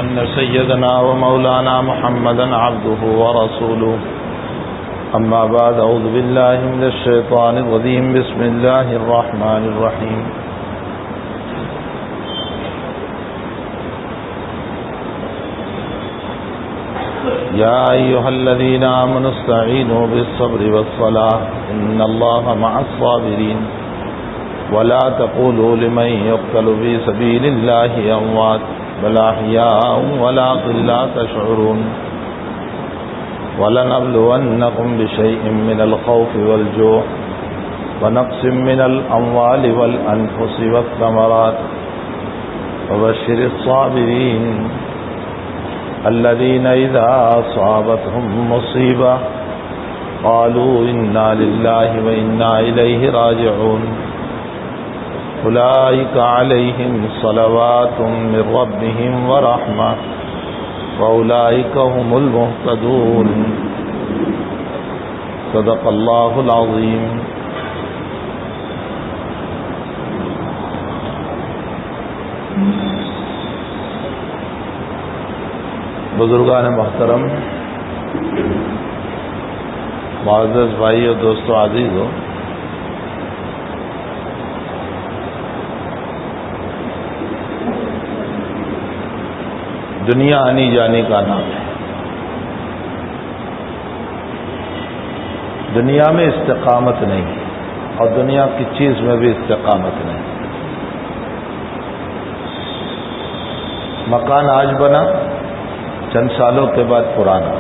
أن سيدنا ومولانا محمدا عبده ورسوله أما بعد أعوذ بالله من الشيطان الرجيم بسم الله الرحمن الرحيم يا أيها الذين آمنوا استعينوا بالصبر والصلاة إن الله مع الصابرين ولا تقولوا لمن يقتل في سبيل الله أموات بل أحياء ولكن لا تشعرون ولنبلونكم بشيء من الخوف والجوع ونقص من الأموال والأنفس والثمرات وبشر الصابرين الذين إذا أصابتهم مصيبة قالوا إنا لله وإنا إليه راجعون أولئك عليهم صلوات من ربهم ورحمة وأولئك هم المهتدون صدق الله العظيم. بزرگان محترم، معزز بھائی اور دوستو عزیزو، دنیا آنی جانے کا نام ہے. دنیا میں استقامت نہیں اور دنیا کی چیز میں بھی استقامت نہیں. مکان آج بنا، چند سالوں کے بعد پرانا،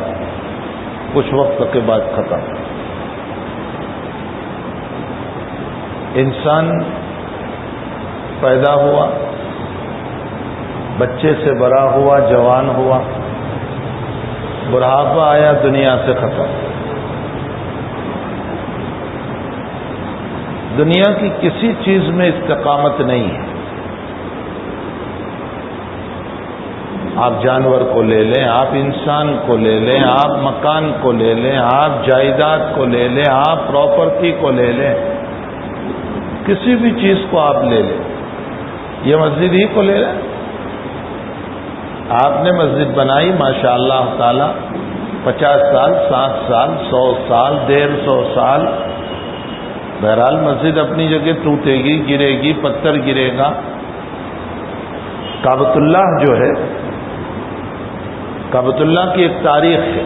کچھ وقت کے بعد ختم. انسان پیدا ہوا، بچے سے بڑا ہوا، جوان ہوا، بڑھاپا آیا، دنیا سے ختم. دنیا کی کسی چیز میں استقامت نہیں ہے. آپ جانور کو لے لیں، آپ انسان کو لے لیں، آپ مکان کو لے لیں، آپ جائیداد کو لے لیں، آپ پراپرٹی کو لے لیں، کسی بھی چیز کو آپ لے لیں. یہ مسجد ہی کو لے لیں. آپ نے مسجد بنائی ماشاء اللہ تعالی، 50 سال، 60 سال، 100 سال، 150 سال، بہرحال مسجد اپنی جگہ ٹوٹے گی، گرے گی، پتھر گرے گا. کعبۃ اللہ جو ہے، کعبۃ اللہ کی ایک تاریخ ہے.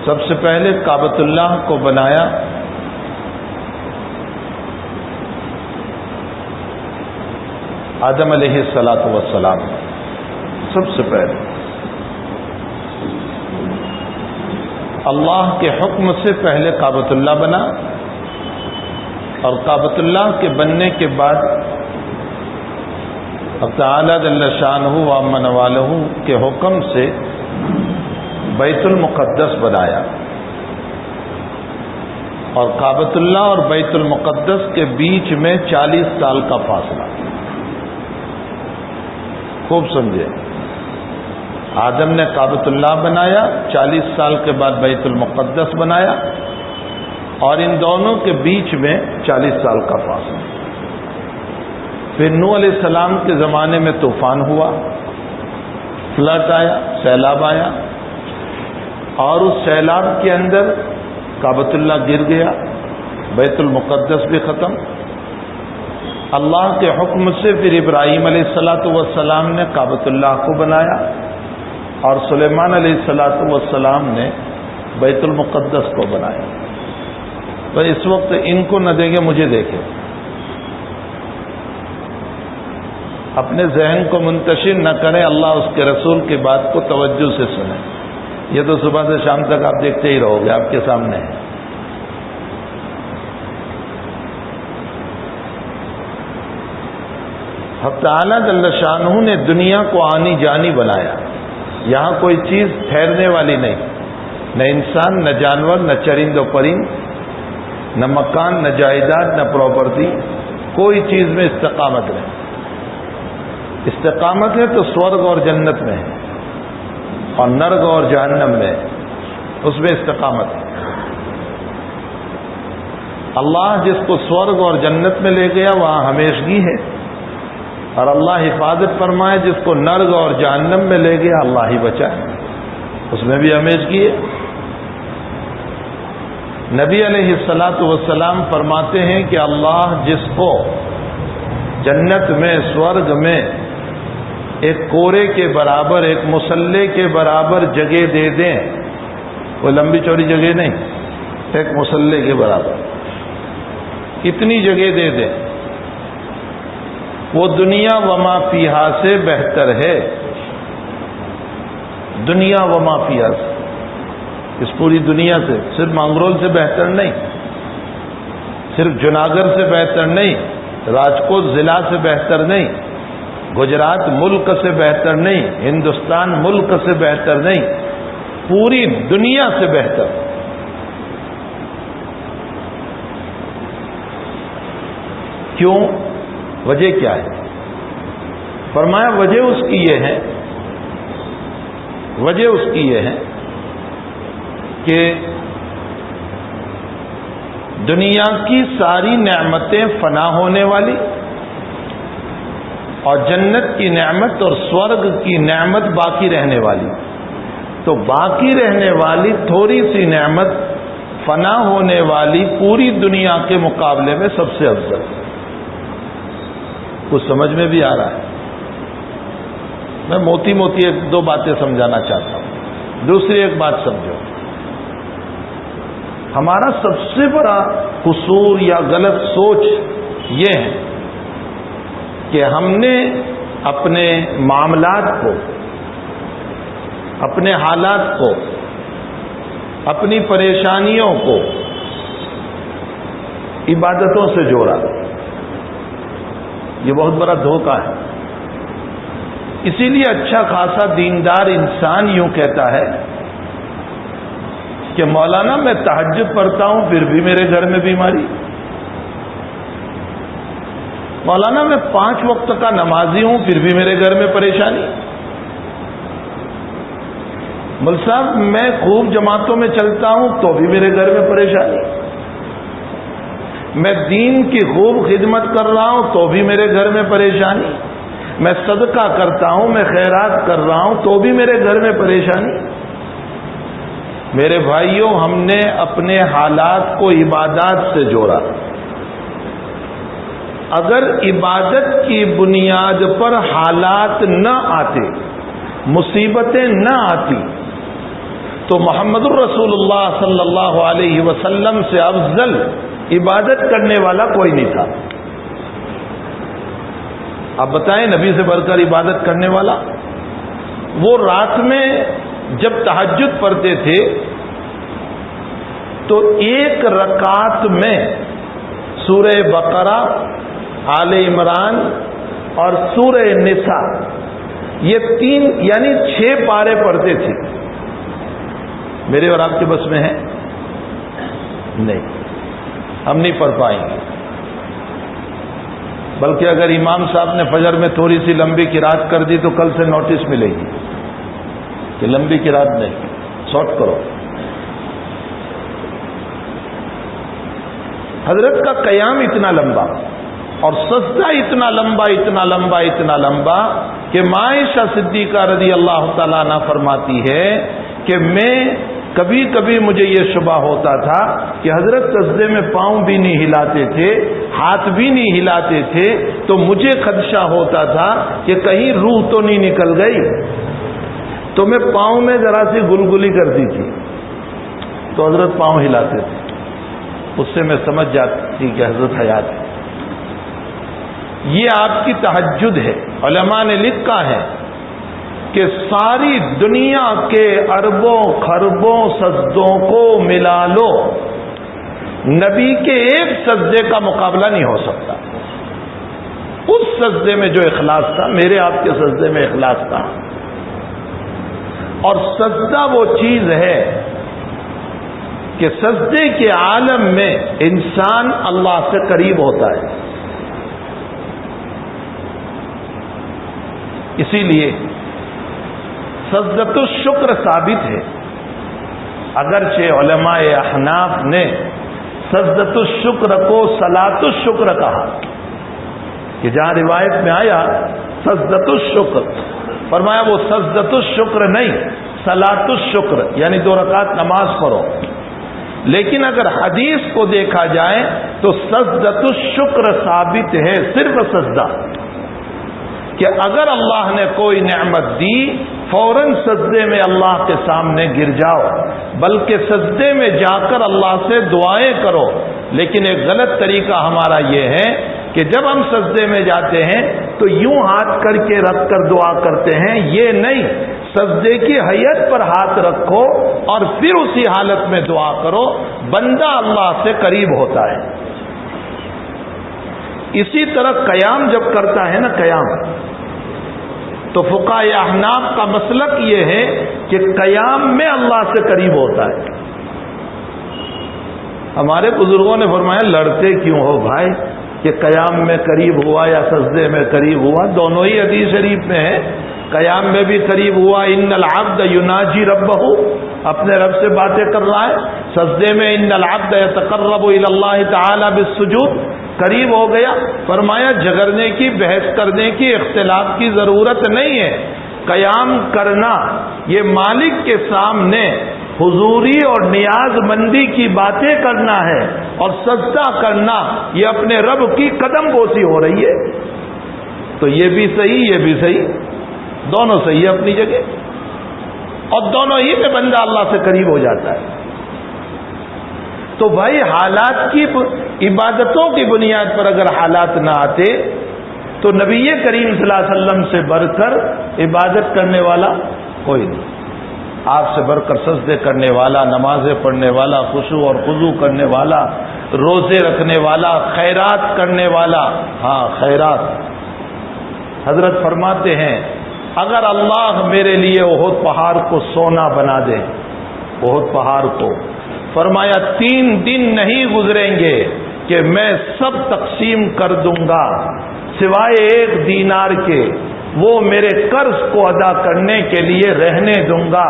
سب سے پہلے کعبۃ اللہ کو بنایا آدم علیہ الصلوۃ والسلام. سب سے پہلے اللہ کے حکم سے پہلے کعبۃ اللہ بنا، اور کعبۃ اللہ کے بننے کے بعد اب تعالی جل شانہ و امن والہ کے حکم سے بیت المقدس بنایا. اور کعبۃ اللہ اور بیت المقدس کے بیچ میں 40 سال کا فاصلہ. خوب سمجھے، آدم نے کعبۃ اللہ بنایا، 40 سال کے بعد بیت المقدس بنایا، اور ان دونوں کے بیچ میں 40 سال کا فاصلہ. پھر نوح علیہ السلام کے زمانے میں طوفان ہوا، فلڈ آیا، سیلاب آیا، اور اس سیلاب کے اندر کعبۃ اللہ گر گیا، بیت المقدس بھی ختم. اللہ کے حکم سے پھر ابراہیم علیہ السلام نے کعبۃ اللہ کو بنایا، اور سلیمان علیہ السلام نے بیت المقدس کو بنایا. تو اس وقت ان کو نہ دیکھیں، مجھے دیکھیں. اپنے ذہن کو منتشر نہ کریں، اللہ اس کے رسول کی بات کو توجہ سے سنیں. یہ تو صبح سے شام تک آپ دیکھتے ہی رہو گے، آپ کے سامنے ہے. حق تعالی جل شانہ نے دنیا کو آنی جانی بنایا. یہاں کوئی چیز ٹھہرنے والی نہیں، نہ انسان، نہ جانور، نہ چرند و پرند، نہ مکان، نہ جائیداد، نہ پراپرٹی. کوئی چیز میں استقامت نہیں. استقامت ہے تو سورگ اور جنت میں ہے، اور نرگ اور جہنم میں ہے، اس میں استقامت ہے. اللہ جس کو سورگ اور جنت میں لے گیا وہاں ہمیشگی ہے، اور اللہ حفاظت فرمائے جس کو نرگ اور جہنم میں لے گیا اللہ ہی بچائے، اس میں بھی ہمیش کیے۔ نبی علیہ الصلاۃ والسلام فرماتے ہیں کہ اللہ جس کو جنت میں، سورگ میں ایک کورے کے برابر، ایک مصلے کے برابر جگہ دے دیں، کوئی لمبی چوڑی جگہ نہیں، ایک مصلے کے برابر اتنی جگہ دے دیں، وہ دنیا وما فیہا سے بہتر ہے، دنیا وما فیہا سے، اس پوری دنیا سے، صرف مانگرول سے بہتر نہیں، صرف جوناگڑھ سے بہتر نہیں، راجکوٹ ضلع سے بہتر نہیں، گجرات ملک سے بہتر نہیں، ہندوستان ملک سے بہتر نہیں، پوری دنیا سے بہتر۔ کیوں؟ وجہ کیا ہے؟ فرمایا وجہ اس کی یہ ہے، وجہ اس کی یہ ہے کہ دنیا کی ساری نعمتیں فنا ہونے والی اور جنت کی نعمت اور سورگ کی نعمت باقی رہنے والی، تو باقی رہنے والی تھوڑی سی نعمت فنا ہونے والی پوری دنیا کے مقابلے میں سب سے افضل۔ کچھ سمجھ میں بھی آ رہا ہے؟ میں موٹی موٹی ایک دو باتیں سمجھانا چاہتا ہوں۔ دوسری ایک بات سمجھو، ہمارا سب سے بڑا قصور یا غلط سوچ یہ ہے کہ ہم نے اپنے معاملات کو، اپنے حالات کو، اپنی پریشانیوں کو عبادتوں سے جوڑا۔ یہ بہت بڑا دھوکہ ہے۔ اسی لیے اچھا خاصا دیندار انسان یوں کہتا ہے کہ مولانا میں تہجد پڑھتا ہوں پھر بھی میرے گھر میں بیماری، مولانا میں 5 وقت کا نمازی ہوں پھر بھی میرے گھر میں پریشانی، مول صاحب میں خوب جماعتوں میں چلتا ہوں تو بھی میرے گھر میں پریشانی، میں دین کی خوب خدمت کر رہا ہوں تو بھی میرے گھر میں پریشانی، میں صدقہ کرتا ہوں، میں خیرات کر رہا ہوں تو بھی میرے گھر میں پریشانی۔ میرے بھائیوں، ہم نے اپنے حالات کو عبادات سے جوڑا۔ اگر عبادت کی بنیاد پر حالات نہ آتے، مصیبتیں نہ آتی، تو محمد الرسول اللہ صلی اللہ علیہ وسلم سے افضل عبادت کرنے والا کوئی نہیں تھا۔ آپ بتائیں نبی سے بڑھ کر عبادت کرنے والا؟ وہ رات میں جب تہجد پڑھتے تھے تو 1 رکعت میں سورہ بقرہ، آل عمران اور سورہ نساء، یہ 3 یعنی 6 پارے پڑھتے تھے۔ میرے اور آپ کے بس میں ہے؟ نہیں، ہم نہیں پڑھ پائیں گے۔ بلکہ اگر امام صاحب نے فجر میں تھوڑی سی لمبی قرات کر دی تو کل سے نوٹس ملے گی کہ لمبی قرات نہیں، شارٹ کرو۔ حضرت کا قیام اتنا لمبا اور سجدہ اتنا لمبا، اتنا لمبا، اتنا لمبا کہ عائشہ صدیقہ رضی اللہ تعالیٰ عنہ فرماتی ہے کہ میں کبھی کبھی مجھے یہ شبہ ہوتا تھا کہ حضرت سجدے میں پاؤں بھی نہیں ہلاتے تھے، ہاتھ بھی نہیں ہلاتے تھے، تو مجھے خدشہ ہوتا تھا کہ کہیں روح تو نہیں نکل گئی، تو میں پاؤں میں ذرا سی گلگلی کرتی تھی تو حضرت پاؤں ہلاتے تھے، اس سے میں سمجھ جاتی تھی کہ حضرت حیات ہے۔ یہ آپ کی تہجد ہے۔ علماء نے لکھا ہے کہ ساری دنیا کے اربوں خربوں سجدوں کو ملا لو، نبی کے ایک سجدے کا مقابلہ نہیں ہو سکتا۔ اس سجدے میں جو اخلاص تھا، میرے آپ کے سجدے میں اخلاص تھا۔ اور سجدہ وہ چیز ہے کہ سجدے کے عالم میں انسان اللہ سے قریب ہوتا ہے۔ اسی لیے سجدۃ الشکر ثابت ہے، اگرچہ علماء احناف نے سجدۃ الشکر کو صلاۃ الشکر کہا کہ جہاں روایت میں آیا سجدۃ الشکر، فرمایا وہ سجدۃ الشکر نہیں، صلاۃ الشکر، یعنی 2 رکعت نماز پڑھو. لیکن اگر حدیث کو دیکھا جائے تو سجدۃ الشکر ثابت ہے، صرف سجدہ، کہ اگر اللہ نے کوئی نعمت دی فوراً سجدے میں اللہ کے سامنے گر جاؤ، بلکہ سجدے میں جا کر اللہ سے دعائیں کرو. لیکن ایک غلط طریقہ ہمارا یہ ہے کہ جب ہم سجدے میں جاتے ہیں تو یوں ہاتھ کر کے رکھ کر دعا کرتے ہیں. یہ نہیں، سجدے کی حیت پر ہاتھ رکھو اور پھر اسی حالت میں دعا کرو، بندہ اللہ سے قریب ہوتا ہے. اسی طرح قیام جب کرتا ہے نا، قیام، تو فقہائے احناف کا مسلک یہ ہے کہ قیام میں اللہ سے قریب ہوتا ہے. ہمارے بزرگوں نے فرمایا لڑتے کیوں ہو بھائی کہ قیام میں قریب ہوا یا سجدے میں قریب ہوا؟ دونوں ہی حدیث شریف میں ہے. قیام میں بھی قریب ہوا، ان العبد یناجی ربہ، اپنے رب سے باتیں کر رہا ہے. سجدے میں ان العبد یتقرب الی اللہ تعالی بالسجود، قریب ہو گیا. فرمایا جھگڑنے کی، بحث کرنے کی، اختلاف کی ضرورت نہیں ہے. قیام کرنا یہ مالک کے سامنے حضوری اور نیاز مندی کی باتیں کرنا ہے، اور سجدہ کرنا یہ اپنے رب کی قدم بوسی ہو رہی ہے. تو یہ بھی صحیح، یہ بھی صحیح، دونوں صحیح ہے اپنی جگہ، اور دونوں ہی میں بندہ اللہ سے قریب ہو جاتا ہے. تو بھائی حالات کی، عبادتوں کی بنیاد پر اگر حالات نہ آتے تو نبی کریم صلی اللہ علیہ وسلم سے بڑھ کر عبادت کرنے والا کوئی نہیں. آپ سے بڑھ کر سجدے کرنے والا، نمازیں پڑھنے والا، خشوع اور خضوع کرنے والا، روزے رکھنے والا، خیرات کرنے والا. ہاں خیرات، حضرت فرماتے ہیں اگر اللہ میرے لیے احد پہاڑ کو سونا بنا دے، احد پہاڑ کو، فرمایا 3 دن نہیں گزریں گے کہ میں سب تقسیم کر دوں گا سوائے 1 دینار کے، وہ میرے قرض کو ادا کرنے کے لیے رہنے دوں گا.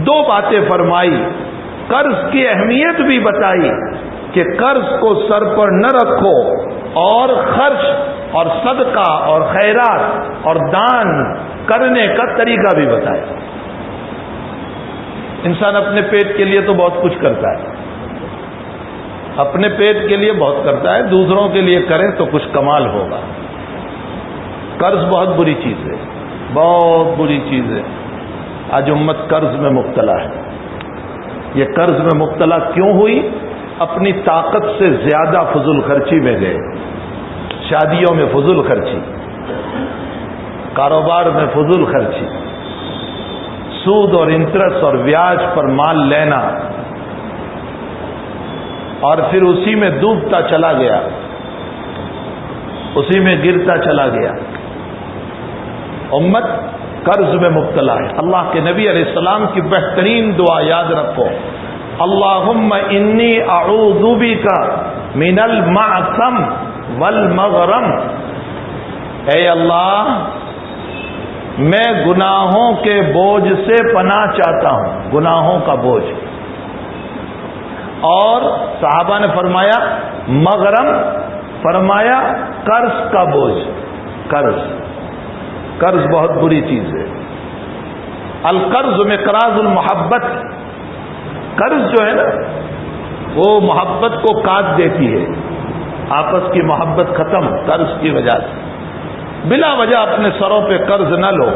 2 باتیں فرمائی، قرض کی اہمیت بھی بتائی کہ قرض کو سر پر نہ رکھو، اور خرچ اور صدقہ اور خیرات اور دان کرنے کا طریقہ بھی بتایا. انسان اپنے پیٹ کے لیے تو بہت کچھ کرتا ہے، اپنے پیٹ کے لیے بہت کرتا ہے، دوسروں کے لیے کرے تو کچھ کمال ہوگا. قرض بہت بری چیز ہے، بہت بری چیز ہے. آج امت قرض میں مبتلا ہے. یہ قرض میں مبتلا کیوں ہوئی؟ اپنی طاقت سے زیادہ فضول خرچی میں گئے. شادیوں میں فضول خرچی، کاروبار میں فضول خرچی، سود اور انٹرسٹ اور بیاج پر مال لینا، اور پھر اسی میں ڈوبتا چلا گیا، اسی میں گرتا چلا گیا. امت قرض میں مبتلا ہے. اللہ کے نبی علیہ السلام کی بہترین دعا یاد رکھو، اللہم انی اعوذ بک من المعثم والمغرم. اے اللہ میں گناہوں کے بوجھ سے پناہ چاہتا ہوں، گناہوں کا بوجھ. اور صحابہ نے فرمایا مغرم، فرمایا قرض کا بوجھ. قرض بہت بری چیز ہے. القرض مقراض المحبت، قرض جو ہے نا وہ محبت کو کاٹ دیتی ہے، آپس کی محبت ختم قرض کی وجہ سے. بلا وجہ اپنے سروں پہ قرض نہ لو،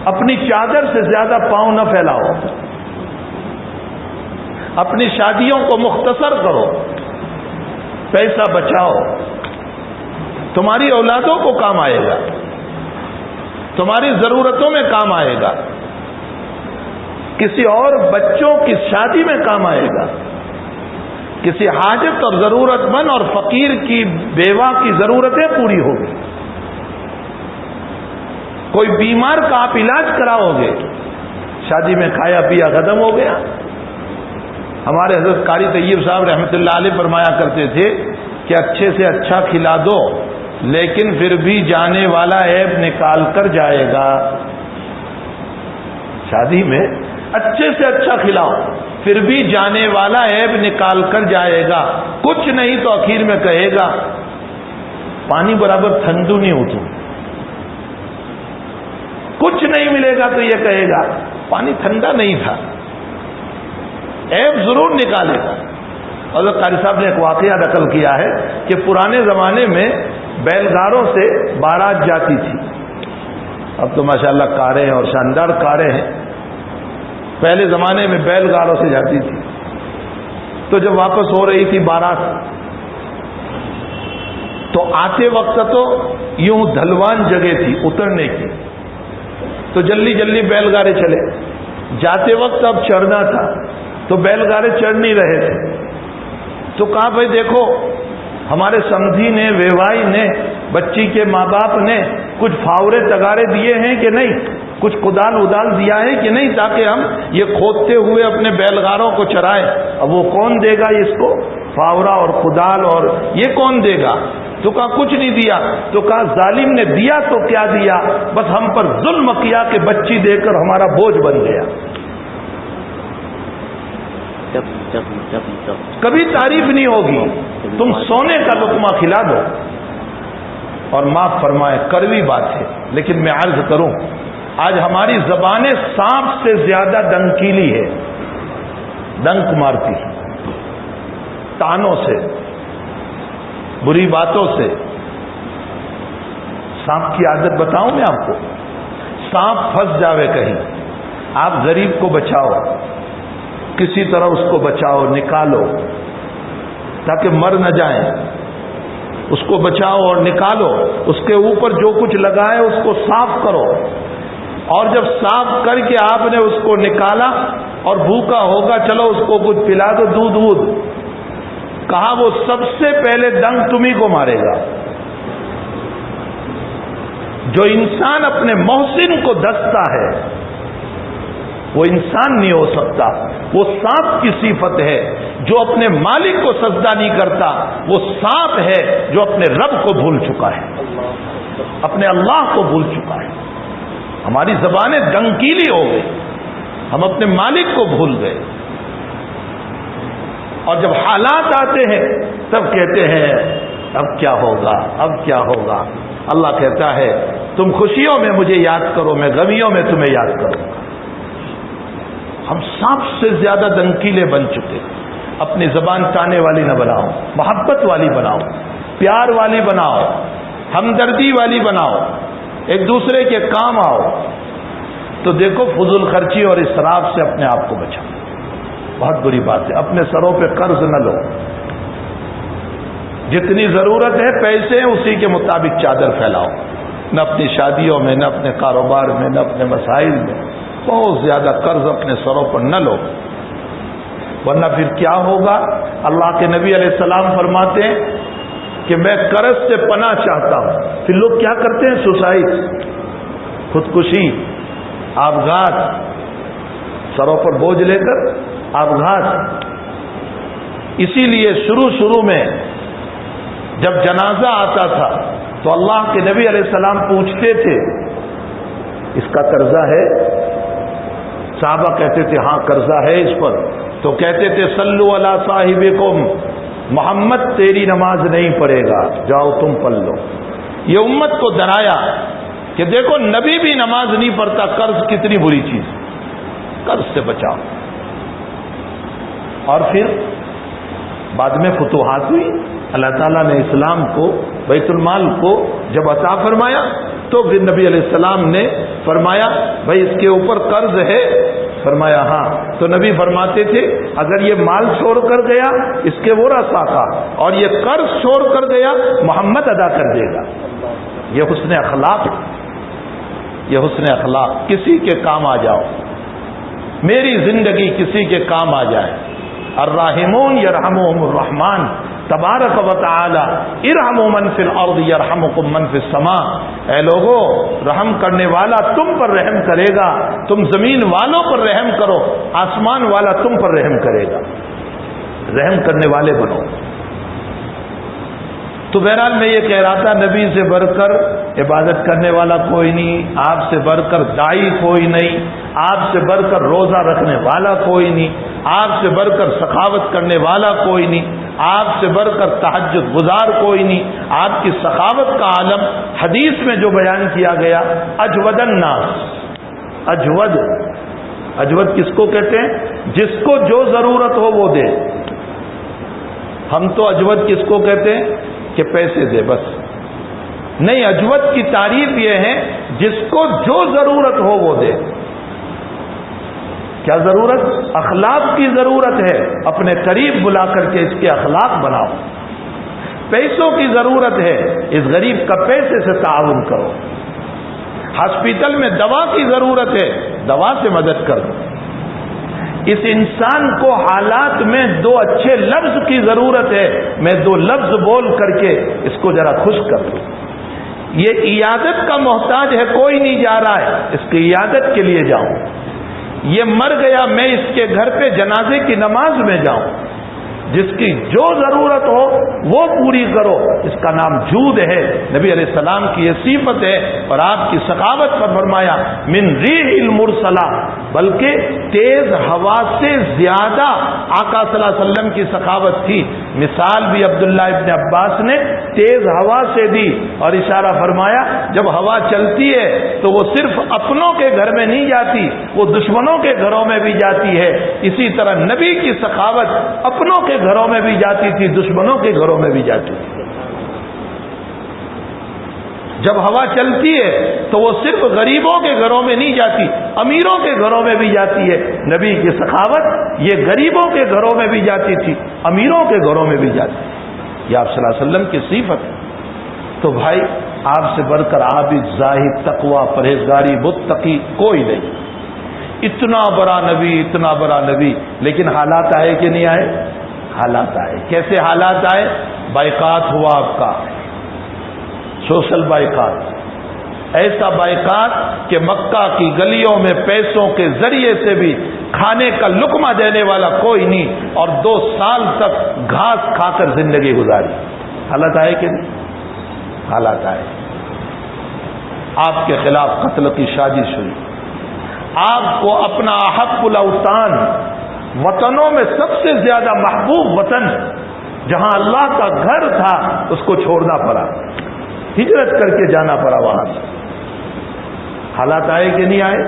اپنی چادر سے زیادہ پاؤں نہ پھیلاؤ، اپنی شادیوں کو مختصر کرو، پیسہ بچاؤ، تمہاری اولادوں کو کام آئے گا، تمہاری ضرورتوں میں کام آئے گا، کسی اور بچوں کی شادی میں کام آئے گا، کسی حاجت اور ضرورت مند اور فقیر کی بیوہ کی ضرورتیں پوری ہوگی، کوئی بیمار کا آپ علاج کراؤ گے. شادی میں کھایا پیا ختم ہو گیا. ہمارے حضرت قاری طیب صاحب رحمۃ اللہ علیہ فرمایا کرتے تھے کہ اچھے سے اچھا کھلا دو لیکن پھر بھی جانے والا عیب نکال کر جائے گا. شادی میں اچھے سے اچھا کھلاؤ، پھر بھی جانے والا عیب نکال کر جائے گا. کچھ نہیں تو آخر میں کہے گا پانی برابر ٹھنڈو نہیں ہوتا، کچھ نہیں ملے گا تو یہ کہے گا پانی ٹھنڈا نہیں تھا، عیب ضرور نکالے گا۔ حضرت قاری صاحب نے ایک واقعہ نقل کیا ہے کہ پرانے زمانے میں بیل گاڑوں سے بارات جاتی تھی، اب تو ماشاءاللہ کاریں اور شاندار کاریں ہیں، پہلے زمانے میں بیل گاڑوں سے جاتی تھی۔ تو جب واپس ہو رہی تھی بارات تو آتے وقت تو یوں ڈھلوان جگہ تھی اترنے کی، تو جلدی جلدی بیل گاڑے چلے، جاتے وقت اب چڑھنا تھا تو بیل گاڑے چڑھ نہیں رہے تھے، تو کہا بھائی دیکھو ہمارے سمدھی نے، ویوائی نے، بچی کے ماں باپ نے کچھ فاورے تگارے دیے ہیں کہ نہیں، کچھ کدال ادال دیا ہے کہ نہیں، تاکہ ہم یہ کھودتے ہوئے اپنے بیل گاڑوں کو چرائیں۔ اب وہ کون دے گا اس کو فاورا اور کدال، اور یہ کون دے گا؟ تو کہا کچھ نہیں دیا۔ تو کہا ظالم نے دیا تو کیا دیا، بس ہم پر ظلم کیا کہ بچی دے کر ہمارا بوجھ بن گیا۔ کبھی تعریف نہیں ہوگی، تم سونے کا لقمہ کھلا دو اور معاف فرمائے، کڑوی بات ہے لیکن میں عرض کروں آج ہماری زبانیں سانپ سے زیادہ ڈنکیلی ہے، ڈنک مارتی ہے، تانوں سے، بری باتوں سے۔ سانپ کی عادت بتاؤں میں آپ کو، سانپ پھنس جاوے کہیں، آپ غریب کو بچاؤ، کسی طرح اس کو بچاؤ، نکالو تاکہ مر نہ جائیں، اس کو بچاؤ اور نکالو، اس کے اوپر جو کچھ لگا ہے اس کو صاف کرو، اور جب صاف کر کے آپ نے اس کو نکالا اور بھوکا ہوگا چلو اس کو کچھ پلا دو، دودھ، کہا وہ سب سے پہلے ڈنک تمہیں کو مارے گا۔ جو انسان اپنے محسن کو دستا ہے وہ انسان نہیں ہو سکتا، وہ سانپ کی صفت ہے۔ جو اپنے مالک کو سجدہ نہیں کرتا وہ سانپ ہے جو اپنے رب کو بھول چکا ہے، اپنے اللہ کو بھول چکا ہے۔ ہماری زبانیں ڈنکیلی ہو گئی، ہم اپنے مالک کو بھول گئے، اور جب حالات آتے ہیں تب کہتے ہیں اب کیا ہوگا، اب کیا ہوگا۔ اللہ کہتا ہے تم خوشیوں میں مجھے یاد کرو، میں غمیوں میں تمہیں یاد کروں گا۔ ہم سانپ سے زیادہ ڈنکیلے بن چکے۔ اپنی زبان تانے والی نہ بناؤ، محبت والی بناؤ، پیار والی بناؤ، ہمدردی والی بناؤ، ایک دوسرے کے کام آؤ۔ تو دیکھو فضول خرچی اور اسراف سے اپنے آپ کو بچاؤ، بہت بری بات ہے۔ اپنے سروں پہ قرض نہ لو، جتنی ضرورت ہے پیسے ہیں اسی کے مطابق چادر پھیلاؤ، نہ اپنی شادیوں میں، نہ اپنے کاروبار میں، نہ اپنے مسائل میں بہت زیادہ قرض اپنے سروں پر نہ لو، ورنہ پھر کیا ہوگا۔ اللہ کے نبی علیہ السلام فرماتے ہیں کہ میں قرض سے پناہ چاہتا ہوں۔ پھر لوگ کیا کرتے ہیں، سوسائڈ، خودکشی، آبگھات، سروں پر بوجھ لے کر آبگھات۔ اسی لیے شروع میں جب جنازہ آتا تھا تو اللہ کے نبی علیہ السلام پوچھتے تھے اس کا قرضہ ہے؟ صحابہ کہتے تھے ہاں قرضہ ہے اس پر، تو کہتے تھے صلو علی صاحبکم، محمد تیری نماز نہیں پڑھے گا، جاؤ تم پڑھ لو۔ یہ امت کو ڈرایا کہ دیکھو نبی بھی نماز نہیں پڑھتا، قرض کتنی بری چیز، قرض سے بچاؤ۔ اور پھر بعد میں فتوحات ہوئی، اللہ تعالیٰ نے اسلام کو، بیت المال کو جب عطا فرمایا تو پھر نبی علیہ السلام نے فرمایا بھائی اس کے اوپر قرض ہے؟ فرمایا ہاں۔ تو نبی فرماتے تھے اگر یہ مال چھوڑ کر گیا اس کے ورثاء کا، اور یہ قرض چھوڑ کر گیا محمد ادا کر دے گا۔ یہ حسن اخلاق، یہ حسن اخلاق، کسی کے کام آ جاؤ، میری زندگی کسی کے کام آ جائے۔ الراحمون یرحمہم الرحمن تبارک و تعالی ارحموا من فی الارض یرحمکم من فی السماء۔ اے لوگو رحم کرنے والا تم پر رحم کرے گا، تم زمین والوں پر رحم کرو، آسمان والا تم پر رحم کرے گا۔ رحم کرنے والے بنو۔ تو بہرحال میں یہ کہہ رہا تھا نبی سے بڑھ کر عبادت کرنے والا کوئی نہیں، آپ سے بڑھ کر دائی کوئی نہیں، آپ سے بڑھ کر روزہ رکھنے والا کوئی نہیں، آپ سے بڑھ کر سخاوت کرنے والا کوئی نہیں، آپ سے بڑھ کر تہجد گزار کوئی نہیں۔ آپ کی سخاوت کا عالم حدیث میں جو بیان کیا گیا، اجود الناس، اجود کس کو کہتے ہیں؟ جس کو جو ضرورت ہو وہ دے۔ ہم تو اجود کس کو کہتے ہیں کہ پیسے دے بس، نہیں، اجود کی تعریف یہ ہے جس کو جو ضرورت ہو وہ دے۔ کیا ضرورت؟ اخلاق کی ضرورت ہے، اپنے قریب بلا کر کے اس کے اخلاق بناؤ۔ پیسوں کی ضرورت ہے، اس غریب کا پیسے سے تعاون کرو۔ ہاسپٹل میں دوا کی ضرورت ہے، دوا سے مدد کرو۔ اس انسان کو حالات میں دو اچھے لفظ کی ضرورت ہے، میں دو لفظ بول کر کے اس کو ذرا خوش کر دوں۔ یہ عیادت کا محتاج ہے، کوئی نہیں جا رہا ہے، اس کی عیادت کے لیے جاؤں۔ یہ مر گیا، میں اس کے گھر پہ جنازے کی نماز میں جاؤں۔ جس کی جو ضرورت ہو وہ پوری کرو، اس کا نام جود ہے۔ نبی علیہ السلام کی یہ صفت ہے، اور آپ کی سخاوت پر فرمایا من ریح المرسلہ، بلکہ تیز ہوا سے زیادہ آقا صلی اللہ علیہ وسلم کی سخاوت تھی۔ مثال بھی عبداللہ ابن عباس نے تیز ہوا سے دی، اور اشارہ فرمایا جب ہوا چلتی ہے تو وہ صرف اپنوں کے گھر میں نہیں جاتی، وہ دشمنوں کے گھروں میں بھی جاتی ہے۔ اسی طرح نبی کی سخاوت اپنوں کے گھروں میں بھی جاتی تھی، دشمنوں کے گھروں میں بھی جاتی تھی۔ جب ہوا چلتی ہے تو وہ صرف غریبوں کے گھروں میں نہیں جاتی، امیروں کے گھروں میں بھی جاتی ہے۔ نبی کی سخاوت یہ غریبوں کے گھروں میں بھی جاتی تھی، امیروں کے گھروں میں بھی جاتی تھی۔ یہ آپ صلی اللہ علیہ وسلم کی صفت ہے۔ تو بھائی، آپ سے بڑھ کر عابد، زاہد، تقوی، پرہیزگاری، متقی کوئی نہیں۔ اتنا بڑا نبی، اتنا بڑا نبی، لیکن حالات آئے کہ نہیں آئے؟ حالات آئے۔ کیسے حالات آئے؟ بائیکاٹ ہوا آپ کا، سوشل بائیکاٹ، ایسا بائیکاٹ کہ مکہ کی گلیوں میں پیسوں کے ذریعے سے بھی کھانے کا لقمہ دینے والا کوئی نہیں، اور 2 سال تک گھاس کھا کر زندگی گزاری۔ حالات آئے کہ نہیں؟ حالات آئے۔ آپ کے خلاف قتل کی سازش ہوئی، آپ کو اپنا احب الاوطان، وطنوں میں سب سے زیادہ محبوب وطن جہاں اللہ کا گھر تھا، اس کو چھوڑنا پڑا، ہجرت کر کے جانا پڑا وہاں سے۔ حالات آئے کہ نہیں آئے؟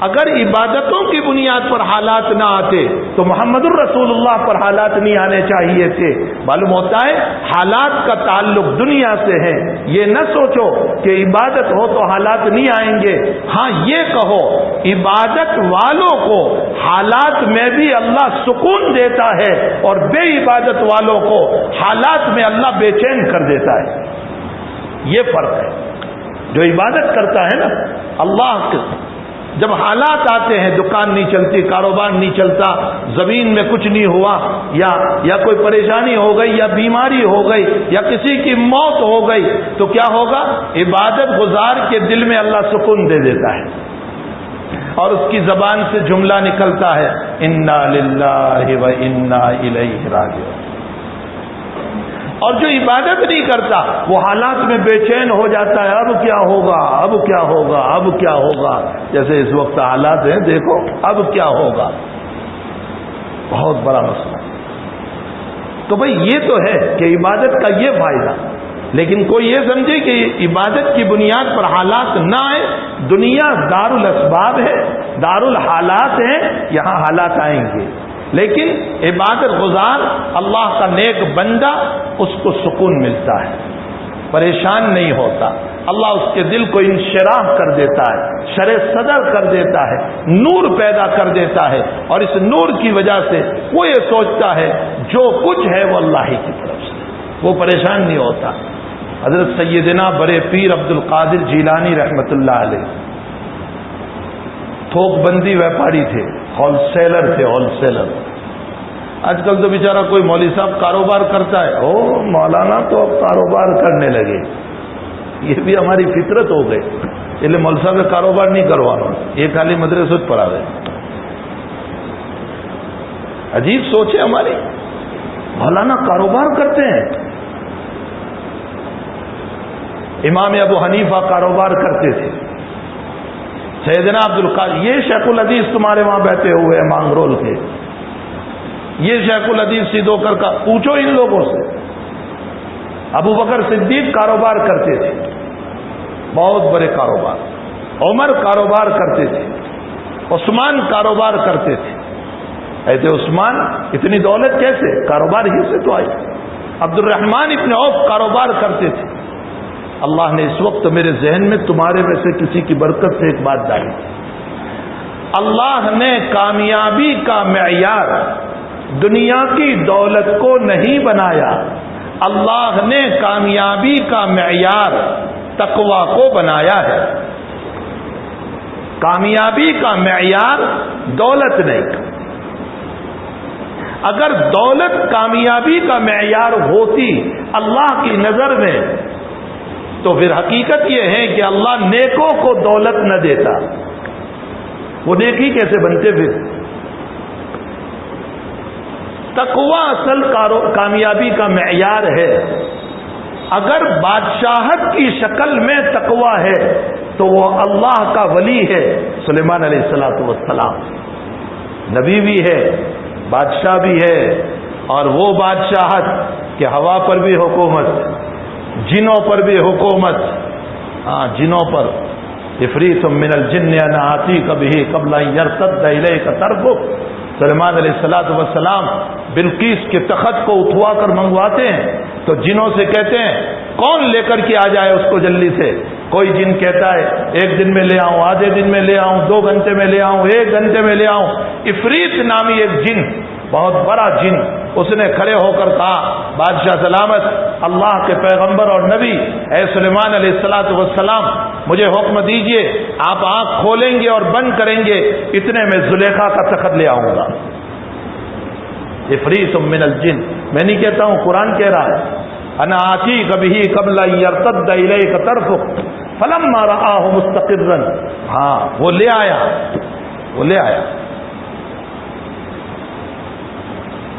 اگر عبادتوں کی بنیاد پر حالات نہ آتے تو محمد الرسول اللہ پر حالات نہیں آنے چاہیے تھے۔ معلوم ہوتا ہے حالات کا تعلق دنیا سے ہے۔ یہ نہ سوچو کہ عبادت ہو تو حالات نہیں آئیں گے، ہاں یہ کہو عبادت والوں کو حالات میں بھی اللہ سکون دیتا ہے، اور بے عبادت والوں کو حالات میں اللہ بے چین کر دیتا ہے۔ یہ فرق ہے۔ جو عبادت کرتا ہے نا اللہ کے، جب حالات آتے ہیں، دکان نہیں چلتی، کاروبار نہیں چلتا، زمین میں کچھ نہیں ہوا، یا کوئی پریشانی ہو گئی، یا بیماری ہو گئی، یا کسی کی موت ہو گئی، تو کیا ہوگا؟ عبادت گزار کے دل میں اللہ سکون دے دیتا ہے، اور اس کی زبان سے جملہ نکلتا ہے انا للہ و انا الیہ راجعون۔ اور جو عبادت نہیں کرتا وہ حالات میں بے چین ہو جاتا ہے، اب کیا ہوگا، اب کیا ہوگا، اب کیا ہوگا، جیسے اس وقت حالات ہیں، دیکھو اب کیا ہوگا۔ بہت بڑا مسئلہ۔ تو بھئی یہ تو ہے کہ عبادت کا یہ فائدہ، لیکن کوئی یہ سمجھے کہ عبادت کی بنیاد پر حالات نہ آئے۔ دنیا دار الاسباب ہے، دار الحالات ہے، یہاں حالات آئیں گے، لیکن عبادت گزار اللہ کا نیک بندہ، اس کو سکون ملتا ہے، پریشان نہیں ہوتا، اللہ اس کے دل کو انشراح کر دیتا ہے، شرح صدر کر دیتا ہے، نور پیدا کر دیتا ہے، اور اس نور کی وجہ سے وہ یہ سوچتا ہے جو کچھ ہے وہ اللہ ہی کی طرف سے، وہ پریشان نہیں ہوتا۔ حضرت سیدنا بڑے پیر عبد القادر جیلانی رحمت اللہ علیہ تھوک بندی ویپاری تھے، ہول سیلر تھے، ہول سیلر۔ آج کل تو بیچارہ کوئی مولوی صاحب کاروبار کرتا ہے، او مولانا تو اب کاروبار کرنے لگے، یہ بھی ہماری فطرت ہو گئی، اس لیے مولوی صاحب کاروبار نہیں کروانا، یہ خالی مدرسے پڑھا رہے۔ عجیب سوچ ہے ہماری، مولانا کاروبار کرتے ہیں۔ امام ابو حنیفہ کاروبار کرتے تھے، سیدنا عبدالقادر، یہ شیخ الحدیث تمہارے وہاں بیٹھے ہوئے ہیں مانگرول کے، یہ شیخ الحدیث سیدوکر کا، پوچھو ان لوگوں سے۔ ابو بکر صدیق کاروبار کرتے تھے، بہت بڑے کاروبار، عمر کاروبار کرتے تھے، عثمان کاروبار کرتے تھے۔ ایسے عثمان اتنی دولت کیسے؟ کاروبار ہی سے تو آئی۔ عبد الرحمن ابن عوف کاروبار کرتے تھے۔ اللہ نے اس وقت میرے ذہن میں تمہارے میں سے کسی کی برکت سے ایک بات ڈالی، اللہ نے کامیابی کا معیار دنیا کی دولت کو نہیں بنایا، اللہ نے کامیابی کا معیار تقوی کو بنایا ہے۔ کامیابی کا معیار دولت نہیں۔ اگر دولت کامیابی کا معیار ہوتی اللہ کی نظر میں تو پھر حقیقت یہ ہے کہ اللہ نیکوں کو دولت نہ دیتا، وہ نیکی کیسے بنتے؟ پھر تقوی اصل کامیابی کا معیار ہے۔ اگر بادشاہت کی شکل میں تقوی ہے تو وہ اللہ کا ولی ہے۔ سلیمان علیہ الصلوۃ والسلام نبی بھی ہے، بادشاہ بھی ہے، اور وہ بادشاہت کہ ہوا پر بھی حکومت، جنوں پر بھی حکومت، جنوں پر عفریت من الجن انا آتیک بہ قبل ان یرتد الیک طرفک۔ سلیمان علیہ الصلوۃ والسلام بلقیس کے تخت کو اٹھوا کر منگواتے ہیں تو جنوں سے کہتے ہیں کون لے کر کے آ جائے اس کو جلدی سے۔ کوئی جن کہتا ہے 1 دن میں لے آؤں، آدھے دن میں لے آؤں، 2 گھنٹے میں لے آؤں، 1 گھنٹے میں لے آؤں۔ عفریت نامی ایک جن، بہت بڑا جن، اس نے کھڑے ہو کر کہا بادشاہ سلامت، اللہ کے پیغمبر اور نبی اے سلیمان علیہ الصلوۃ والسلام، مجھے حکم دیجئے، آپ آنکھ کھولیں گے اور بند کریں گے، اتنے میں زلیخا کا تخت لے آؤں گا۔ عفریت من الجن، میں نہیں کہتا ہوں، قرآن کہہ رہا ہے، انا آتیک بہ قبل ان یرتد الیک طرفک فلما رآہ مستقرا۔ ہاں وہ لے آیا، وہ لے آیا۔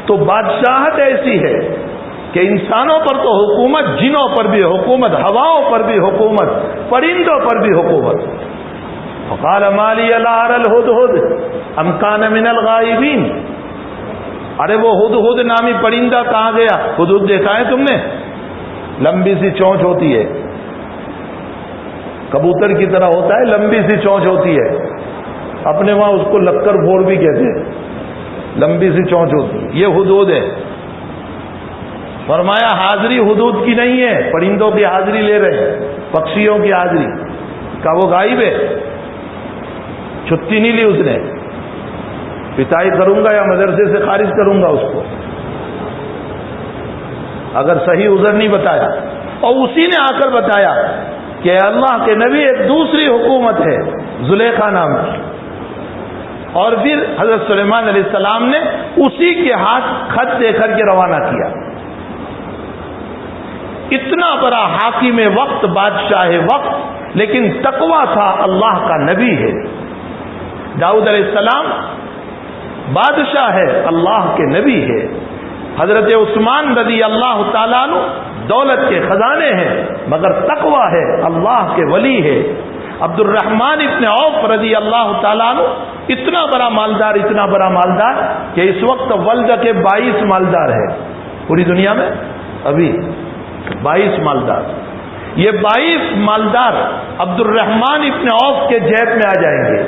تو بادشاہت ایسی ہے کہ انسانوں پر تو حکومت، جنوں پر بھی حکومت، ہواؤں پر بھی حکومت، پرندوں پر بھی حکومت۔ فقال ما لی لا اری الہدہد ام کان من الغائبین۔ ارے وہ ہدہد نامی پرندہ کہاں گیا؟ ہدہد دیکھا ہے تم نے؟ لمبی سی چونچ ہوتی ہے، کبوتر کی طرح ہوتا ہے، لمبی سی چونچ ہوتی ہے، اپنے وہاں اس کو لکر بھور بھی کہتے ہیں، لمبی سی چونچ ہوتی ہے، یہ ہدہد ہے۔ فرمایا حاضری ہدہد کی نہیں ہے، پرندوں کی حاضری لے رہے ہیں، پکشیوں کی حاضری کا، وہ غائب ہے، چھٹی نہیں لی اس نے، پٹائی کروں گا یا مدرسے سے خارج کروں گا اس کو اگر صحیح عذر نہیں بتایا۔ اور اسی نے آ کر بتایا کہ اللہ کے نبی ایک دوسری حکومت ہے زلیخا نام کی، اور پھر حضرت سلیمان علیہ السلام نے اسی کے ہاتھ خط دے کر کے روانہ کیا۔ اتنا بڑا حاکم وقت، بادشاہ وقت، لیکن تقوی تھا، اللہ کا نبی ہے۔ داؤد علیہ السلام بادشاہ ہے، اللہ کے نبی ہے۔ حضرت عثمان رضی اللہ تعالیٰ عنہ دولت کے خزانے ہیں مگر تقوی ہے، اللہ کے ولی ہے۔ عبد الرحمن ابن عوف رضی اللہ تعالیٰ عنہ اتنا بڑا مالدار، اتنا بڑا مالدار کہ اس وقت ولد کے 22 مالدار ہے پوری دنیا میں، ابھی 22 مالدار۔ یہ 22 مالدار عبد الرحمن ابن عوف کے جیب میں آ جائیں گے۔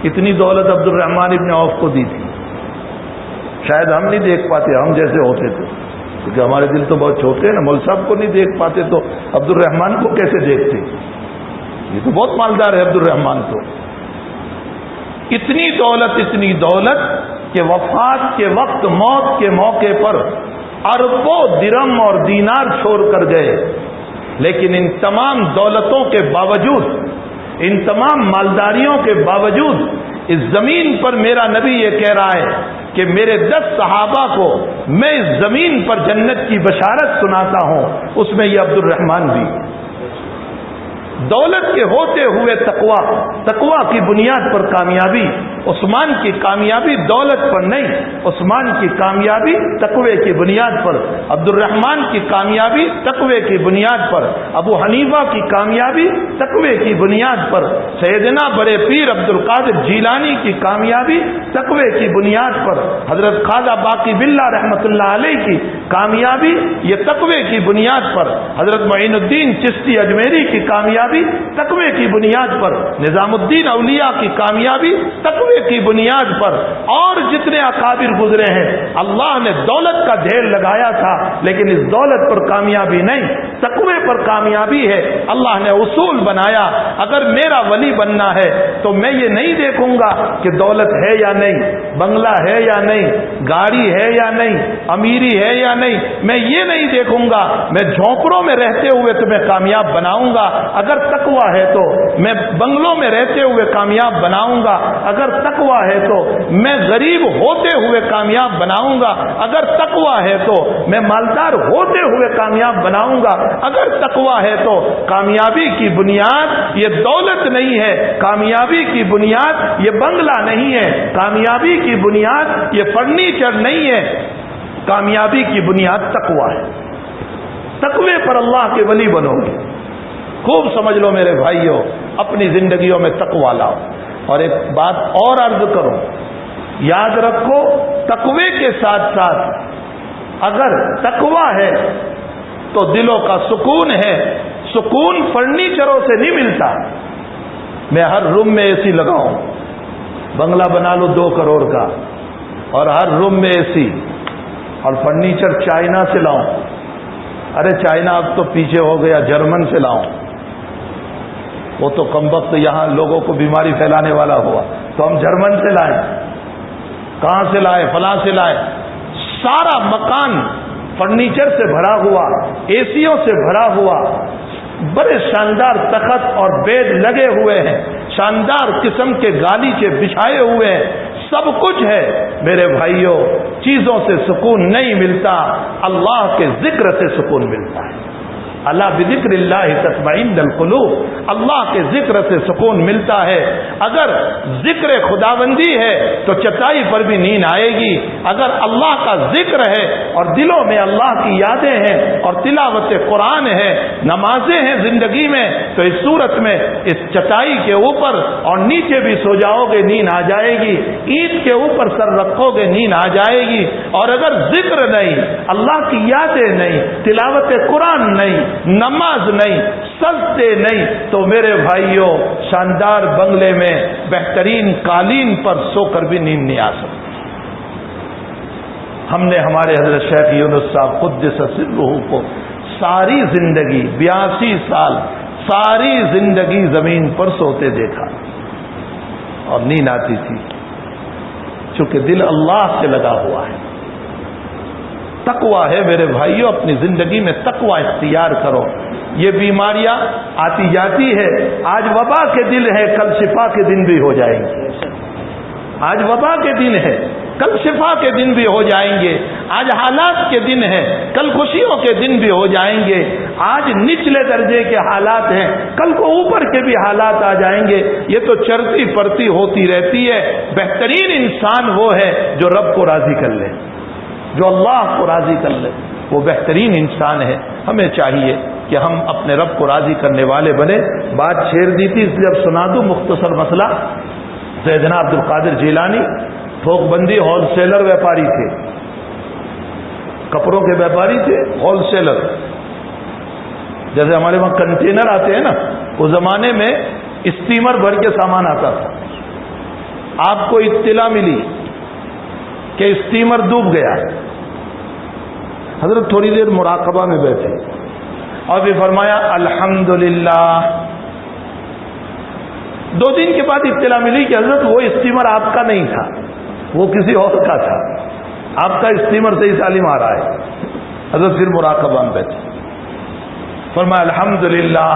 اتنی دولت عبد الرحمن ابن عوف کو دی تھی، شاید ہم نہیں دیکھ پاتے، ہم جیسے ہوتے تھے، کیونکہ ہمارے دل تو بہت چھوٹے ہیں نا، مول صاحب کو نہیں دیکھ پاتے تو عبد الرحمن کو کیسے دیکھتے؟ یہ تو بہت مالدار ہے عبد الرحمن تو۔ اتنی دولت کہ وفات کے وقت، موت کے موقع پر اربوں درم اور دینار چھوڑ کر گئے، لیکن ان تمام دولتوں کے باوجود، ان تمام مالداریوں کے باوجود اس زمین پر میرا نبی یہ کہہ رہا ہے کہ میرے 10 صحابہ کو میں اس زمین پر جنت کی بشارت سناتا ہوں، اس میں یہ عبد الرحمن بھی۔ دولت کے ہوتے ہوئے تقوی کی بنیاد پر کامیابی، عثمان کی کامیابی دولت پر نہیں، عثمان کی کامیابی تقوی کی بنیاد پر، عبد الرحمن کی کامیابی تقوی کی بنیاد پر، ابو حنیفہ کی کامیابی تقوی کی بنیاد پر، سیدنا بڑے پیر عبد القادر جیلانی کی کامیابی تقوی کی بنیاد پر، حضرت خواجہ باقی باللہ رحمۃ اللہ علیہ کی کامیابی یہ تقوی کی بنیاد پر، حضرت معین الدین چشتی اجمیری کی کامیابی تقوی کی بنیاد پر، نظام الدین اولیاء کی کامیابی تقوی کی بنیاد پر، اور جتنے اکابر گزرے ہیں اللہ نے دولت کا ڈھیر لگایا تھا لیکن اس دولت پر کامیابی نہیں، تقوی پر کامیابی ہے۔ اللہ نے اصول بنایا، اگر میرا ولی بننا ہے تو میں یہ نہیں دیکھوں گا کہ دولت ہے یا نہیں، بنگلہ ہے یا نہیں، گاڑی ہے یا نہیں، امیری ہے یا نہیں، میں یہ نہیں دیکھوں گا میں جھونپڑوں میں رہتے ہوئے تمہیں کامیاب بناؤں گا اگر تقوی ہے تو، میں بنگلوں میں رہتے ہوئے کامیاب بناؤں گا اگر تقوی ہے تو، میں غریب ہوتے ہوئے کامیاب بناؤں گا اگر تقوی ہے تو، میں مالدار ہوتے ہوئے کامیاب بناؤں گا اگر تقوی ہے تو۔ کامیابی کی بنیاد یہ دولت نہیں ہے، کامیابی کی بنیاد یہ بنگلہ نہیں ہے، کامیابی کی بنیاد یہ فرنیچر نہیں ہے، کامیابی کی بنیاد تقوی ہے۔ تقوی پر اللہ کے ولی بنو گے۔ خوب سمجھ لو میرے بھائیوں، اپنی زندگیوں میں تقوی لاؤ۔ اور ایک بات اور عرض کرو، یاد رکھو تقوی کے ساتھ ساتھ اگر تقوی ہے تو دلوں کا سکون ہے، سکون فرنیچروں سے نہیں ملتا۔ میں ہر روم میں اے سی لگاؤں، بنگلہ بنا لو 2 کروڑ کا، اور ہر روم میں اے سی، اور فرنیچر چائنا سے لاؤں، ارے چائنا اب تو پیچھے ہو گیا، جرمن سے لاؤں، وہ تو کم وقت یہاں لوگوں کو بیماری پھیلانے والا ہوا، تو ہم جرمن سے لائیں، کہاں سے لائے، فلاں سے لائے۔ سارا مکان فرنیچر سے بھرا ہوا، اے سیوں سے بھرا ہوا، بڑے شاندار تخت اور بیڈ لگے ہوئے ہیں، شاندار قسم کے گالیچے بچھائے ہوئے ہیں، سب کچھ ہے۔ میرے بھائیوں، چیزوں سے سکون نہیں ملتا، اللہ کے ذکر سے سکون ملتا ہے۔ اللہ بذکر اللہ تطمئن القلوب، اللہ کے ذکر سے سکون ملتا ہے۔ اگر ذکر خداوندی ہے تو چٹائی پر بھی نیند آئے گی، اگر اللہ کا ذکر ہے اور دلوں میں اللہ کی یادیں ہیں اور تلاوت قرآن ہے، نمازیں ہیں زندگی میں، تو اس صورت میں اس چٹائی کے اوپر اور نیچے بھی سو جاؤ گے، نیند آ جائے گی، اینٹ کے اوپر سر رکھو گے، نیند آ جائے گی۔ اور اگر ذکر نہیں، اللہ کی یادیں نہیں، تلاوت قرآن نہیں، نماز نہیں، سجدے نہیں، تو میرے بھائیوں شاندار بنگلے میں بہترین قالین پر سو کر بھی نیند نہیں آ سکتی۔ ہم نے ہمارے حضرت شیخ یونس صاحب قدس سرہ کو ساری زندگی 82 سال ساری زندگی زمین پر سوتے دیکھا اور نیند آتی تھی، چونکہ دل اللہ سے لگا ہوا ہے۔ تقوی ہے میرے بھائیوں، اپنی زندگی میں تقوی اختیار کرو۔ یہ بیماریاں آتی جاتی ہے، آج وبا کے دن ہے، کل شفا کے دن بھی ہو جائیں گے۔ آج وبا کے دن ہے، کل شفا کے دن بھی ہو جائیں گے۔ آج حالات کے دن ہے، کل خوشیوں کے دن بھی ہو جائیں گے۔ آج نچلے درجے کے حالات ہیں، کل کو اوپر کے بھی حالات آ جائیں گے۔ یہ تو چرتی پرتی ہوتی رہتی ہے۔ بہترین انسان وہ ہے جو رب کو راضی کر لے، جو اللہ کو راضی کر لے، وہ بہترین انسان ہے۔ ہمیں چاہیے کہ ہم اپنے رب کو راضی کرنے والے بنے۔ بات چھیڑ دی تھی، اس لیے اب سنا دوں مختصر مسئلہ۔ سیدنا عبد القادر جیلانی تھوک بندی ہول سیلر ویپاری تھے، کپڑوں کے ویپاری تھے، ہول سیلر۔ جیسے ہمارے وہاں کنٹینر آتے ہیں نا، اس زمانے میں اسٹیمر بھر کے سامان آتا تھا۔ آپ کو اطلاع ملی کہ اسٹیمر ڈوب گیا، حضرت تھوڑی دیر مراقبہ میں بیٹھے اور بھی فرمایا الحمدللہ۔ 2 دن کے بعد اطلاع ملی کہ حضرت وہ اسٹیمر آپ کا نہیں تھا، وہ کسی اور کا تھا، آپ کا اسٹیمر صحیح سالم آ رہا ہے۔ حضرت پھر مراقبہ میں بیٹھے، فرمایا الحمدللہ۔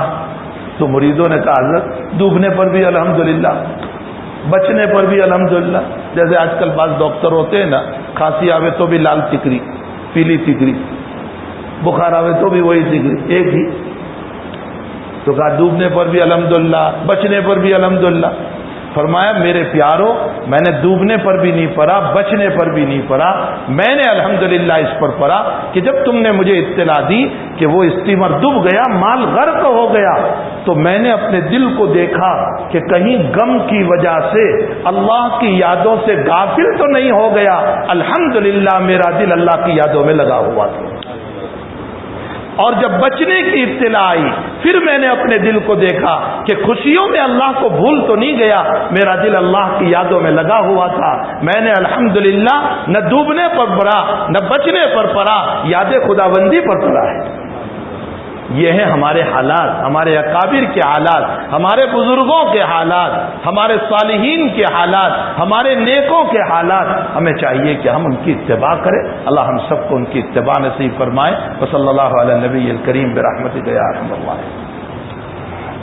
تو مریدوں نے کہا حضرت ڈوبنے پر بھی الحمدللہ، بچنے پر بھی الحمدللہ۔ جیسے آج کل بعض ڈاکٹر ہوتے ہیں نا، کھانسی آوے تو بھی لال ٹکری، پیلی ٹکری، بخار آوے تو بھی وہی ٹکری، ایک ہی۔ تو کہا ڈوبنے پر بھی الحمدللہ، بچنے پر بھی الحمدللہ۔ فرمایا میرے پیارو، میں نے ڈوبنے پر بھی نہیں پڑا، بچنے پر بھی نہیں پڑا، میں نے الحمدللہ اس پر پڑا کہ جب تم نے مجھے اطلاع دی کہ وہ اسٹیمر ڈوب گیا، مال غرق ہو گیا، تو میں نے اپنے دل کو دیکھا کہ کہیں غم کی وجہ سے اللہ کی یادوں سے غافل تو نہیں ہو گیا۔ الحمدللہ میرا دل اللہ کی یادوں میں لگا ہوا تھا، اور جب بچنے کی اطلاع آئی پھر میں نے اپنے دل کو دیکھا کہ خوشیوں میں اللہ کو بھول تو نہیں گیا، میرا دل اللہ کی یادوں میں لگا ہوا تھا۔ میں نے الحمدللہ نہ ڈوبنے پر پڑا نہ بچنے پر پڑا، یاد خداوندی پر پڑا ہے۔ یہ ہیں ہمارے حالات، ہمارے اکابر کے حالات، ہمارے بزرگوں کے حالات، ہمارے صالحین کے حالات، ہمارے نیکوں کے حالات۔ ہمیں چاہیے کہ ہم ان کی اتباع کریں۔ اللہ ہم سب کو ان کی اتباع نصیب فرمائے۔ وصلی اللہ علی النبی الکریم برحمتک یا ارحم الراحمین۔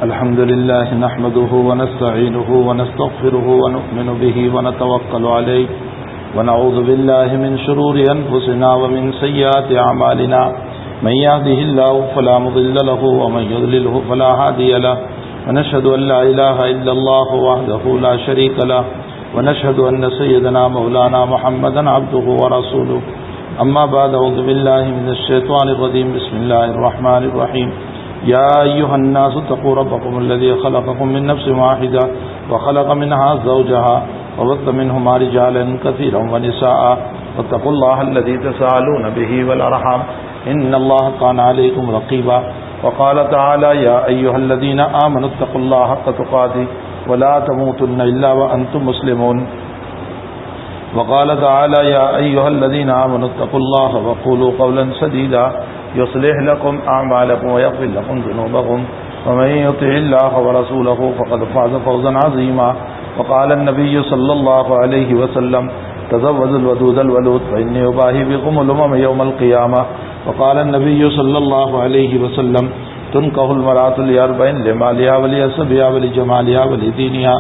الحمد لله نحمده ونستعينه ونستغفره ونؤمن به ونتوكل عليه ونعوذ بالله من شرور أنفسنا ومن سيئات أعمالنا، من يهده الله فلا مضل له ومن يضلله فلا هادي له، ونشهد أن لا إله إلا الله وحده لا شريك له، ونشهد أن سيدنا مولانا محمدا عبده ورسوله، أما بعد، أعوذ بالله من الشيطان الرجيم، بسم الله الرحمن الرحيم، يا أيها الناس اتقوا ربكم الذي خلقكم من نفس واحدة وخلق منها زوجها وبث منهما رجالا كثيرا ونساء واتقوا الله الذي تساءلون به والأرحام إن الله كان عليكم رقيبا، وقال تعالى يا أيها الذين آمنوا اتقوا الله حق تقاته ولا تموتن إلا وأنتم مسلمون، وقال تعالى يا أيها الذين آمنوا اتقوا الله وقولوا قولا سديدا يصلح لكم أعمالكم ويغفر لكم ذنوبكم ومن يطع الله ورسوله فقد فاز فوزا عظيما، وقال النبي صلى الله عليه وسلم تزودوا الودود الولود فإني أباهي بكم الأمم يوم القيامة، وقال النبي صلى الله عليه وسلم تنكح المرأة لأربع لمالها ولحسبها ولجمالها ولدينها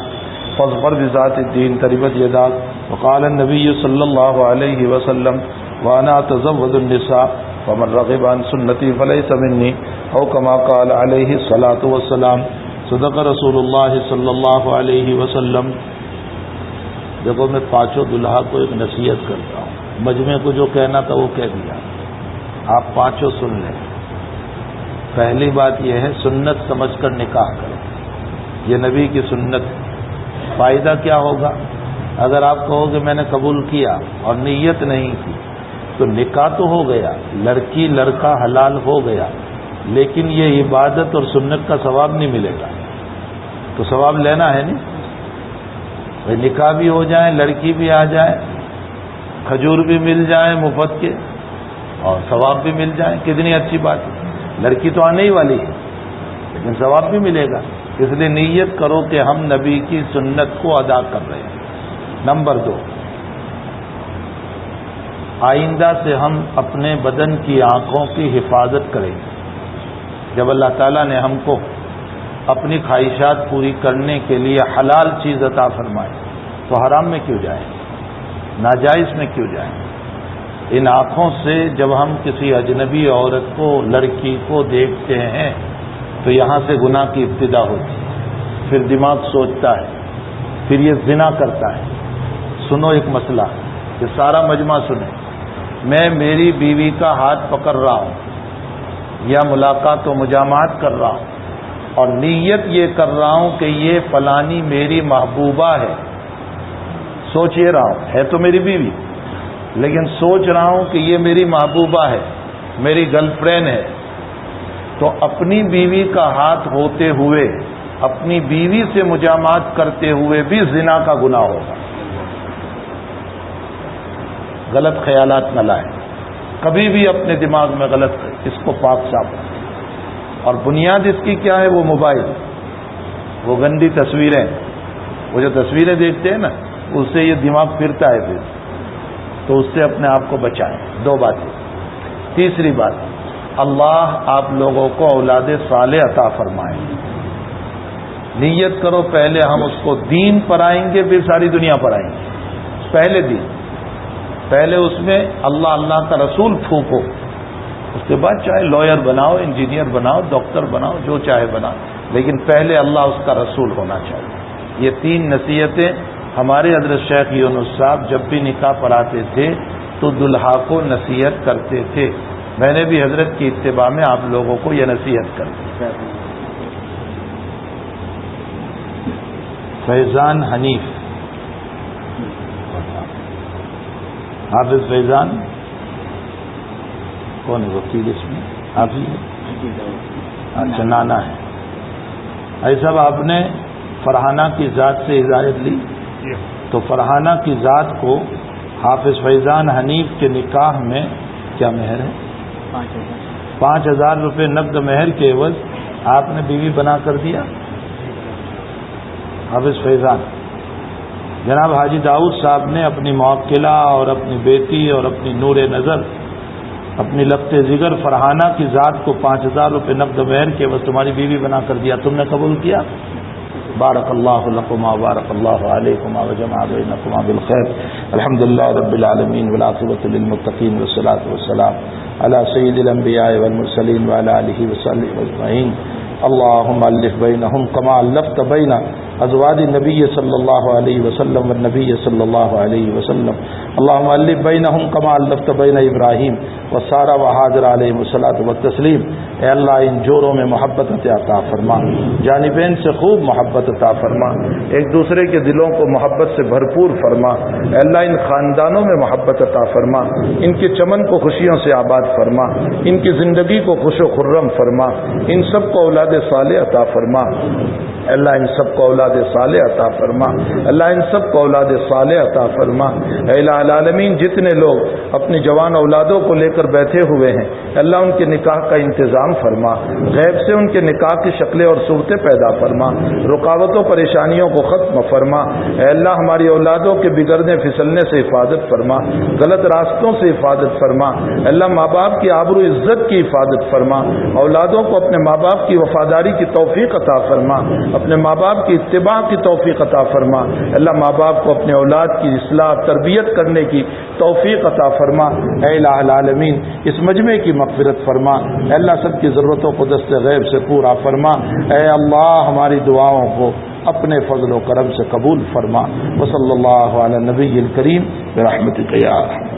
فاظفر بذات الدين تربت يداك، وقال النبي صلى الله عليه وسلم وأنا أتزوج النساء فمن رغب عن سنتي فليس مني، أو كما قال عليه الصلاة والسلام، صدق رسول اللہ صلی اللہ علیہ وسلم۔ دیکھو میں پانچوں دلہا کو ایک نصیحت کرتا ہوں، مجمع کو جو کہنا تھا وہ کہہ دیا، آپ پانچوں سن لیں۔ پہلی بات یہ ہے سنت سمجھ کر نکاح کریں، یہ نبی کی سنت۔ فائدہ کیا ہوگا؟ اگر آپ کہو کہ میں نے قبول کیا اور نیت نہیں کی تو نکاح تو ہو گیا، لڑکی لڑکا حلال ہو گیا، لیکن یہ عبادت اور سنت کا ثواب نہیں ملے گا۔ تو ثواب لینا ہے نہیں، بھائی نکاح بھی ہو جائے، لڑکی بھی آ جائے، کھجور بھی مل جائے مفت کے اور ثواب بھی مل جائے، کتنی اچھی بات ہے۔ لڑکی تو آنے ہی والی ہے لیکن ثواب بھی ملے گا، اس لیے نیت کرو کہ ہم نبی کی سنت کو ادا کر رہے ہیں۔ نمبر 2، آئندہ سے ہم اپنے بدن کی آنکھوں کی حفاظت کریں گے۔ جب اللہ تعالیٰ نے ہم کو اپنی خواہشات پوری کرنے کے لیے حلال چیز عطا فرمائی تو حرام میں کیوں جائیں، ناجائز میں کیوں جائیں؟ ان آنکھوں سے جب ہم کسی اجنبی عورت کو، لڑکی کو دیکھتے ہیں تو یہاں سے گناہ کی ابتدا ہوتی ہے، پھر دماغ سوچتا ہے، پھر یہ زنا کرتا ہے۔ سنو ایک مسئلہ، یہ سارا مجمع سنیں، میں میری بیوی کا ہاتھ پکڑ رہا ہوں یا ملاقات و مجامعات کر رہا ہوں اور نیت یہ کر رہا ہوں کہ یہ فلانی میری محبوبہ ہے، سوچ یہ رہا ہوں، ہے تو میری بیوی لیکن سوچ رہا ہوں کہ یہ میری محبوبہ ہے، میری گرل فرینڈ ہے، تو اپنی بیوی کا ہاتھ ہوتے ہوئے اپنی بیوی سے مجامعات کرتے ہوئے بھی زنا کا گناہ ہوگا۔ غلط خیالات نہ لائیں، کبھی بھی اپنے دماغ میں غلط، اس کو پاک صاف رکھیں۔ اور بنیاد اس کی کیا ہے؟ وہ موبائل، وہ گندی تصویریں، وہ جو تصویریں دیکھتے ہیں نا اس سے یہ دماغ پھرتا ہے، پھر تو اس سے اپنے آپ کو بچائیں۔ 2 باتیں۔ تیسری بات، اللہ آپ لوگوں کو اولاد صالح عطا فرمائیں۔ نیت کرو پہلے ہم اس کو دین پڑھائیں گے پھر ساری دنیا پڑھائیں گے۔ پہلے دین، پہلے اس میں اللہ اللہ کا رسول پھونکو، اس کے بعد چاہے لائر بناؤ، انجینئر بناؤ، ڈاکٹر بناؤ، جو چاہے بناؤ، لیکن پہلے اللہ اس کا رسول ہونا چاہیے۔ یہ 3 نصیحتیں ہمارے حضرت شیخ یونس صاحب جب بھی نکاح پڑھاتے تھے تو دلہا کو نصیحت کرتے تھے. میں نے بھی حضرت کی اتباع میں آپ لوگوں کو یہ نصیحت کر دی. فیضان حنیف، حافظ فیضان کون ہے؟ وکیل اس میں حافظ، اچھا نانا ہے. ایسا آپ نے فرحانہ کی ذات سے اجازت لی تو فرحانہ کی ذات کو حافظ فیضان حنیف کے نکاح میں کیا مہر ہے؟ 5,000 روپے نقد مہر کے عوض آپ نے بیوی بنا کر دیا. حافظ فیضان جناب حاجی داؤد صاحب نے اپنی موکلہ اور اپنی بیٹی اور اپنی نور نظر اپنی لبت جگر فرحانہ کی ذات کو 5,000 روپے نقد مہر کے عوض تمہاری بیوی بنا کر دیا. تم نے قبول کیا؟ بارک اللہ لکما بارک اللہ علیکما وجمع بینکما بالخیر. الحمدللہ رب العالمین والعاقبۃ للمتقین والصلاۃ والسلام علی سید الانبیاء والمرسلین وعلی آلہ وصحبہ اجمعین. اللهم الف بینہم کما الفت بین ازواج النبی صلی اللہ علیہ وسلم والنبی صلی اللہ علیہ وسلم. اللهم الف بینہم کما الفت بین ابراہیم وسارہ وہاجر علیہم الصلاۃ والتسلیم. اے اللہ ان جوڑوں میں محبت عطا فرما، جانبین سے خوب محبت عطا فرما، ایک دوسرے کے دلوں کو محبت سے بھرپور فرما. اے اللہ ان خاندانوں میں محبت عطا فرما، ان کے چمن کو خوشیوں سے آباد فرما، ان کی زندگی کو خوش و خرم فرما، ان سب کو اولاد صالح عطا فرما. اللہ ان سب کو اولاد صالح عطا فرما، اللہ ان سب کو اولاد صالح عطا فرما. اے الہ العالمین جتنے لوگ اپنی جوان اولادوں کو لے کر بیٹھے ہوئے ہیں اللہ ان کے نکاح کا انتظام فرما، غیب سے ان کے نکاح کی شکلیں اور صورتیں پیدا فرما، رکاوٹوں پریشانیوں کو ختم فرما. اے اللہ ہماری اولادوں کے بگڑنے پھسلنے سے حفاظت فرما، غلط راستوں سے حفاظت فرما. اللہ ماں باپ کی آبرو عزت کی حفاظت فرما، اولادوں کو اپنے ماں باپ کی وفاداری کی توفیق عطا فرما، اپنے ماں باپ کی اتباع کی توفیق عطا فرما. اللہ ماں باپ کو اپنے اولاد کی اصلاح تربیت کرنے کی توفیق عطا فرما. اے الہ العالمین اس مجمع کی مغفرت فرما. اے اللہ سب کی ضرورتوں کو دست غیب سے پورا فرما. اے اللہ ہماری دعاؤں کو اپنے فضل و کرم سے قبول فرما. وصلی اللہ علی نبی الکریم برحمتک یا ارحم.